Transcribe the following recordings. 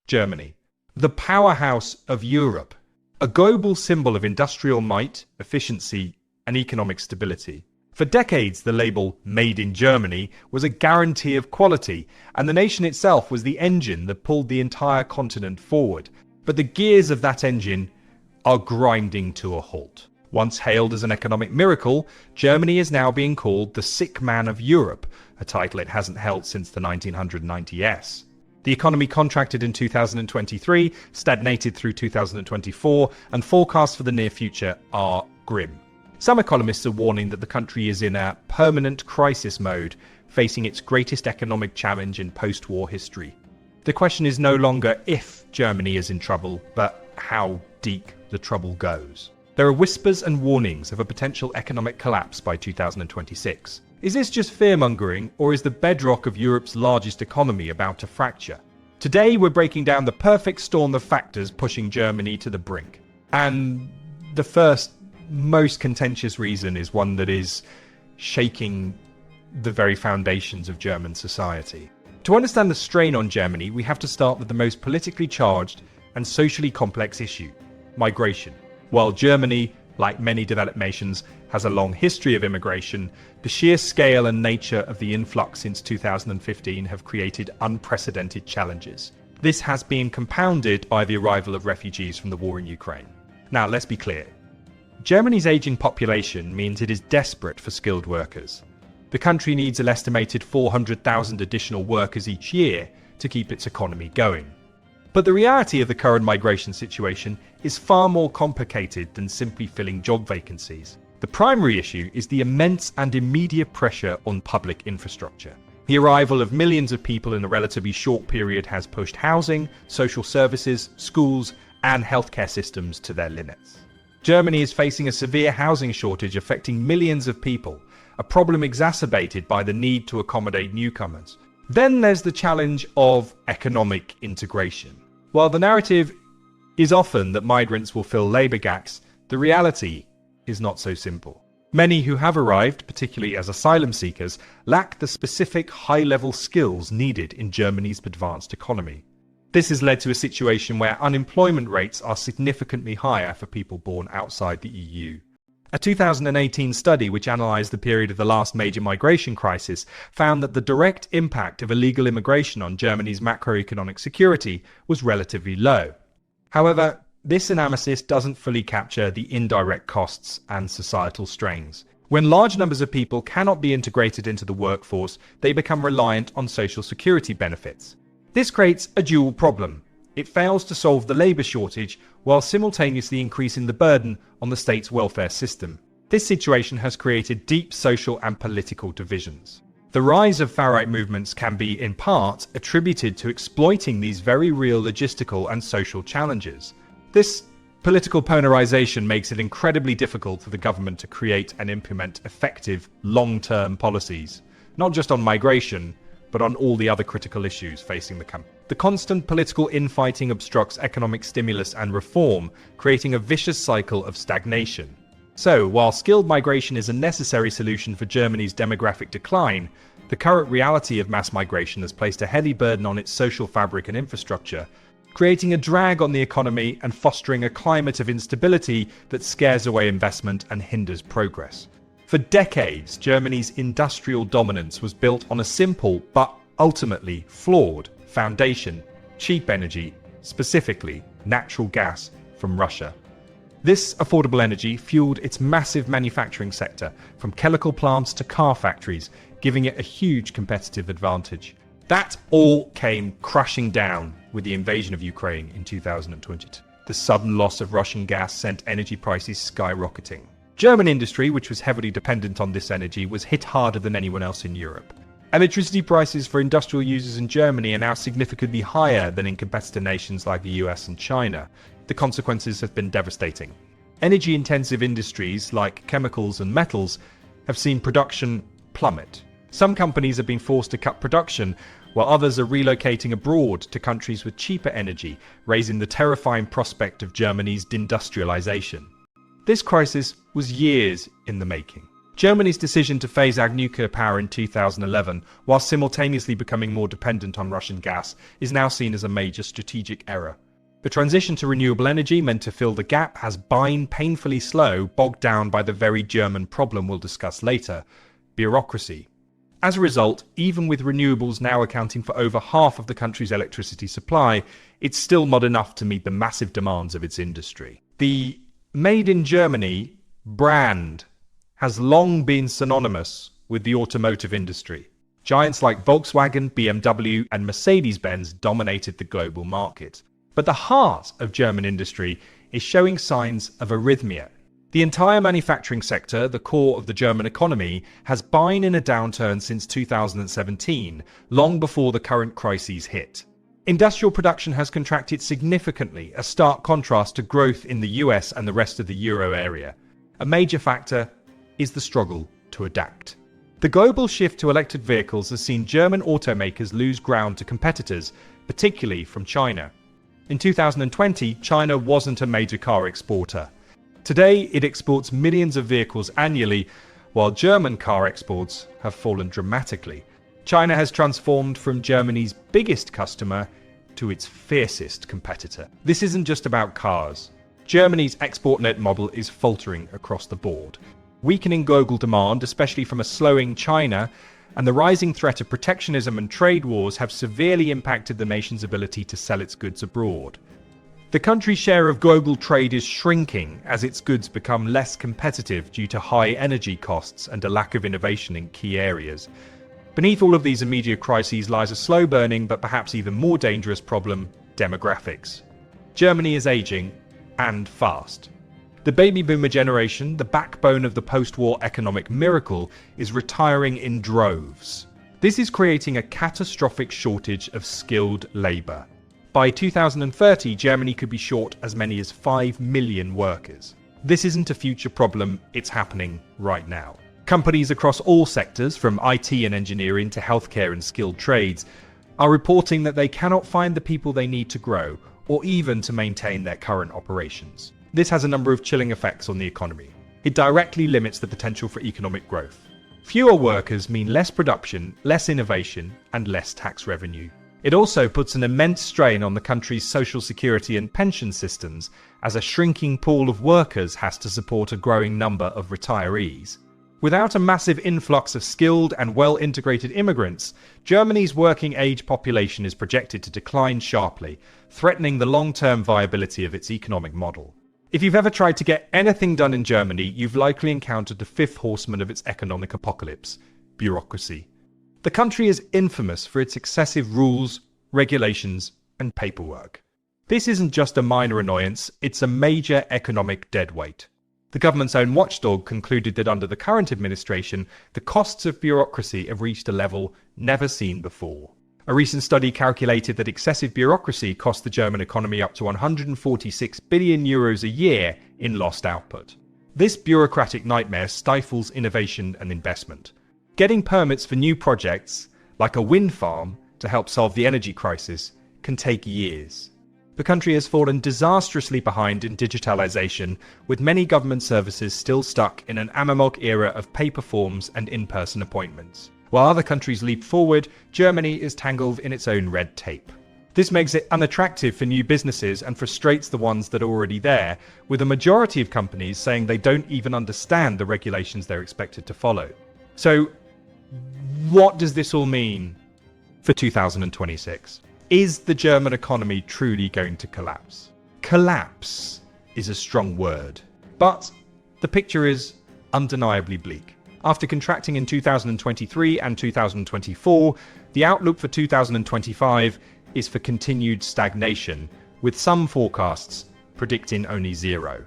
Germany, the powerhouse of Europe, a global symbol of industrial might, efficiency, and economic stability. For decades, the label "Made in Germany" was a guarantee of quality, and the nation itself was the engine that pulled the entire continent forward. But the gears of that engine are grinding to a halt. Once hailed as an economic miracle, Germany is now being called the sick man of Europe, a title it hasn't held since the 1990s. The economy contracted in 2023, stagnated through 2024, and forecasts for the near future are grim. Some economists are warning that the country is in a permanent crisis mode, facing its greatest economic challenge in post-war history. The question is no longer if Germany is in trouble, but how deep the trouble goes. There are whispers and warnings of a potential economic collapse by 2026. Is this just fear-mongering, or is the bedrock of Europe's largest economy about to fracture? Today, we're breaking down the perfect storm of factors pushing Germany to the brink. And the first, most contentious reason is one that is shaking the very foundations of German society. To understand the strain on Germany, we have to start with the most politically charged and socially complex issue: migration. While Germany, like many developed nations, has a long history of immigration, the sheer scale and nature of the influx since 2015 have created unprecedented challenges. This has been compounded by the arrival of refugees from the war in Ukraine. Now, let's be clear. Germany's aging population means it is desperate for skilled workers. The country needs an estimated 400,000 additional workers each year to keep its economy going. But the reality of the current migration situation is far more complicated than simply filling job vacancies. The primary issue is the immense and immediate pressure on public infrastructure. The arrival of millions of people in a relatively short period has pushed housing, social services, schools, and healthcare systems to their limits. Germany is facing a severe housing shortage affecting millions of people, a problem exacerbated by the need to accommodate newcomers. Then there's the challenge of economic integration. While the narrative is often that migrants will fill labour gaps, the reality is not so simple. Many who have arrived, particularly as asylum seekers, lack the specific high-level skills needed in Germany's advanced economy. This has led to a situation where unemployment rates are significantly higher for people born outside the EU. A 2018 study which analysed the period of the last major migration crisis found that the direct impact of illegal immigration on Germany's macroeconomic security was relatively low. However, this analysis doesn't fully capture the indirect costs and societal strains. When large numbers of people cannot be integrated into the workforce, they become reliant on social security benefits. This creates a dual problem. It fails to solve the labour shortage while simultaneously increasing the burden on the state's welfare system. This situation has created deep social and political divisions. The rise of far-right movements can be, in part, attributed to exploiting these very real logistical and social challenges. This political polarization makes it incredibly difficult for the government to create and implement effective, long-term policies, not just on migration, but on all the other critical issues facing the country. The constant political infighting obstructs economic stimulus and reform, creating a vicious cycle of stagnation. So, while skilled migration is a necessary solution for Germany's demographic decline, the current reality of mass migration has placed a heavy burden on its social fabric and infrastructure, creating a drag on the economy and fostering a climate of instability that scares away investment and hinders progress. For decades, Germany's industrial dominance was built on a simple but ultimately flawed foundation: cheap energy, specifically natural gas from Russia. This affordable energy fueled its massive manufacturing sector, from chemical plants to car factories, giving it a huge competitive advantage. That all came crashing down with the invasion of Ukraine in 2022. The sudden loss of Russian gas sent energy prices skyrocketing. German industry, which was heavily dependent on this energy, was hit harder than anyone else in Europe. Electricity prices for industrial users in Germany are now significantly higher than in competitor nations like the US and China. The consequences have been devastating. Energy-intensive industries like chemicals and metals have seen production plummet. Some companies have been forced to cut production, while others are relocating abroad to countries with cheaper energy, raising the terrifying prospect of Germany's deindustrialization. This crisis was years in the making. Germany's decision to phase out nuclear power in 2011, while simultaneously becoming more dependent on Russian gas, is now seen as a major strategic error. The transition to renewable energy meant to fill the gap has been painfully slow, bogged down by the very German problem we'll discuss later: bureaucracy. As a result, even with renewables now accounting for over half of the country's electricity supply, it's still not enough to meet the massive demands of its industry. The Made in Germany brand has long been synonymous with the automotive industry. Giants like Volkswagen, BMW, and Mercedes-Benz dominated the global market. But the heart of German industry is showing signs of arrhythmia. The entire manufacturing sector, the core of the German economy, has been in a downturn since 2017, long before the current crises hit. Industrial production has contracted significantly, a stark contrast to growth in the US and the rest of the euro area. A major factor is the struggle to adapt. The global shift to electric vehicles has seen German automakers lose ground to competitors, particularly from China. In 2020, China wasn't a major car exporter. Today, it exports millions of vehicles annually, while German car exports have fallen dramatically. China has transformed from Germany's biggest customer to its fiercest competitor. This isn't just about cars. Germany's export-led model is faltering across the board. Weakening global demand, especially from a slowing China, and the rising threat of protectionism and trade wars have severely impacted the nation's ability to sell its goods abroad. The country's share of global trade is shrinking as its goods become less competitive due to high energy costs and a lack of innovation in key areas. Beneath all of these immediate crises lies a slow-burning but perhaps even more dangerous problem: demographics. Germany is aging, and fast. The baby boomer generation, the backbone of the post-war economic miracle, is retiring in droves. This is creating a catastrophic shortage of skilled labor. By 2030, Germany could be short as many as 5 million workers. This isn't a future problem, it's happening right now. Companies across all sectors, from IT and engineering to healthcare and skilled trades, are reporting that they cannot find the people they need to grow, or even to maintain their current operations. This has a number of chilling effects on the economy. It directly limits the potential for economic growth. Fewer workers mean less production, less innovation, and less tax revenue. It also puts an immense strain on the country's social security and pension systems, as a shrinking pool of workers has to support a growing number of retirees. Without a massive influx of skilled and well-integrated immigrants, Germany's working-age population is projected to decline sharply, threatening the long-term viability of its economic model. If you've ever tried to get anything done in Germany, you've likely encountered the fifth horseman of its economic apocalypse: bureaucracy. The country is infamous for its excessive rules, regulations, and paperwork. This isn't just a minor annoyance, it's a major economic deadweight. The government's own watchdog concluded that under the current administration, the costs of bureaucracy have reached a level never seen before. A recent study calculated that excessive bureaucracy cost the German economy up to 146 billion euros a year in lost output. This bureaucratic nightmare stifles innovation and investment. Getting permits for new projects, like a wind farm to help solve the energy crisis, can take years. The country has fallen disastrously behind in digitalization, with many government services still stuck in an analog era of paper forms and in-person appointments. While other countries leap forward, Germany is tangled in its own red tape. This makes it unattractive for new businesses and frustrates the ones that are already there, with a majority of companies saying they don't even understand the regulations they're expected to follow. So, what does this all mean for 2026? Is the German economy truly going to collapse? Collapse is a strong word, but the picture is undeniably bleak. After contracting in 2023 and 2024, the outlook for 2025 is for continued stagnation, with some forecasts predicting only 0%,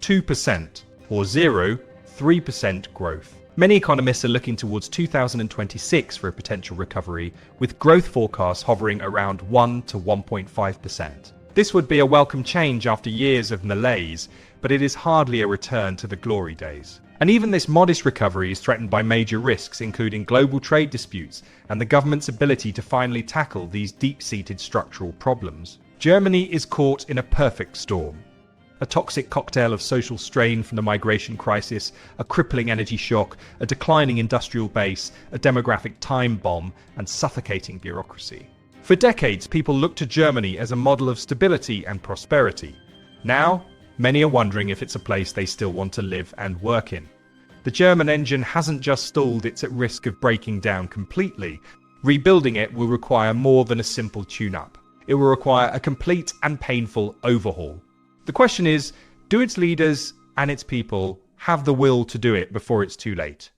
2%, or 3% growth. Many economists are looking towards 2026 for a potential recovery, with growth forecasts hovering around 1 to 1.5%. This would be a welcome change after years of malaise, but it is hardly a return to the glory days. And even this modest recovery is threatened by major risks, including global trade disputes and the government's ability to finally tackle these deep-seated structural problems. Germany is caught in a perfect storm. A toxic cocktail of social strain from the migration crisis, a crippling energy shock, a declining industrial base, a demographic time bomb, and suffocating bureaucracy. For decades, people looked to Germany as a model of stability and prosperity. Now, many are wondering if it's a place they still want to live and work in. The German engine hasn't just stalled, it's at risk of breaking down completely. Rebuilding it will require more than a simple tune-up. It will require a complete and painful overhaul. The question is, do its leaders and its people have the will to do it before it's too late?